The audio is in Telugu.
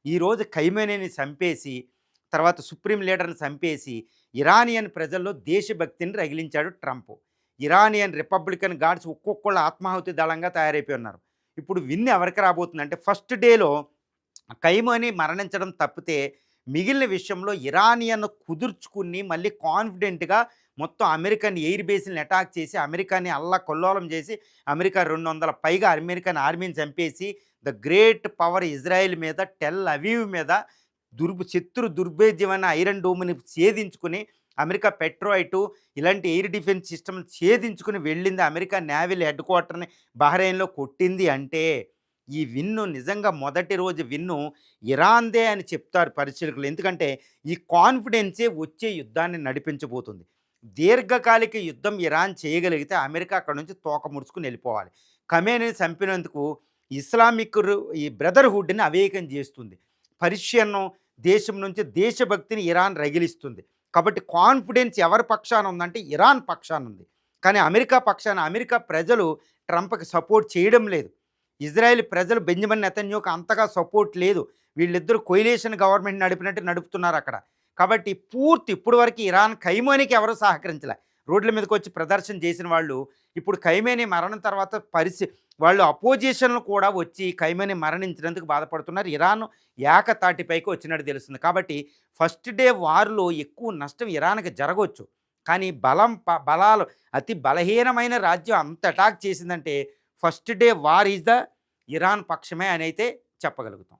ఈరోజు ఖైమేనీని చంపేసి, తర్వాత సుప్రీం లీడర్‌ని చంపేసి, ఇరానియన్ ప్రజల్లో దేశభక్తిని రగిలించాడు ట్రంప్. ఇరానియన్ రిపబ్లికన్ గార్డ్స్ ఒక్కొక్కళ్ళు ఆత్మాహుతి దళంగా తయారైపోయి ఉన్నారు. ఇప్పుడు విన్ ఎవరికి రాబోతుందంటే ఫస్ట్ డేలో ఖైమనీ మరణించడం తప్పితే మిగిలిన విషయంలో ఇరానియన్ కుదుర్చుకుని మళ్ళీ కాన్ఫిడెంట్‌గా మొత్తం అమెరికన్ ఎయిర్ బేస్‌లని అటాక్ చేసి, అమెరికాని అల్లకల్లోలం చేసి, అమెరికా 200 పైగా అమెరికన్ ఆర్మీని చంపేసి, ద గ్రేట్ పవర్ ఇజ్రాయెల్ మీద, టెల్ అవీవ్ మీద శత్రు దుర్భేద్యమైన ఐరన్ డోమ్‌ని ఛేదించుకుని, అమెరికా పెట్రోయిటు ఇలాంటి ఎయిర్ డిఫెన్స్ సిస్టమ్‌ని ఛేదించుకుని వెళ్ళింది. అమెరికా నేవల్ హెడ్ క్వార్టర్‌ని బహ్రెయిన్‌లో కొట్టింది అంటే, ఈ విన్ను నిజంగా మొదటి రోజు విన్ను ఇరాన్‌దే అని చెప్తారు పరిశీలకులు. ఎందుకంటే, ఈ కాన్ఫిడెన్సే వచ్చే యుద్ధాన్ని నడిపించబోతుంది. దీర్ఘకాలిక యుద్ధం ఇరాన్ చేయగలిగితే అమెరికా అక్కడి నుంచి తోక ముడుచుకుని వెళ్ళిపోవాలి. ఖమేనీని చంపినందుకు ఈ బ్రదర్‌హుడ్‌ని అవేకం చేస్తుంది. పర్షియన్ దేశం నుంచి దేశభక్తిని ఇరాన్ రగిలిస్తుంది. కాబట్టి కాన్ఫిడెన్స్ ఎవరి పక్షాన ఉందంటే ఇరాన్ పక్షాన ఉంది. కానీ అమెరికా పక్షాన అమెరికా ప్రజలు ట్రంప్‌కి సపోర్ట్ చేయడం లేదు. ఇజ్రాయెల్ ప్రజలు బెంజమిన్ నెతన్యాహుకి అంతగా సపోర్ట్ లేదు. వీళ్ళిద్దరూ కొయిలేషన్ గవర్నమెంట్ నడిపినట్టు నడుపుతున్నారక్కడ. కాబట్టి ఇప్పటి వరకు ఇరాన్ ఖైమేనీకి ఎవరు సహకరించలే. రోడ్ల మీదకొచ్చి ప్రదర్శన చేసిన వాళ్ళు ఇప్పుడు ఖైమేనీ మరణం తర్వాత వాళ్ళు అపోజిషన్‌లు కూడా వచ్చి ఖైమేనీ మరణించినందుకు బాధపడుతున్నారు. ఇరాన్ ఏకతాటిపైకి వచ్చినట్టు తెలుస్తుంది. కాబట్టి ఫస్ట్ డే వార్‌లో ఎక్కువ నష్టం ఇరాన్‌కి జరగొచ్చు. కానీ బలాలు అతి బలహీనమైన రాజ్యం అంత అటాక్ చేసిందంటే first day war is the Iran పక్షమే అనైతే చెప్పగలుగుతాం.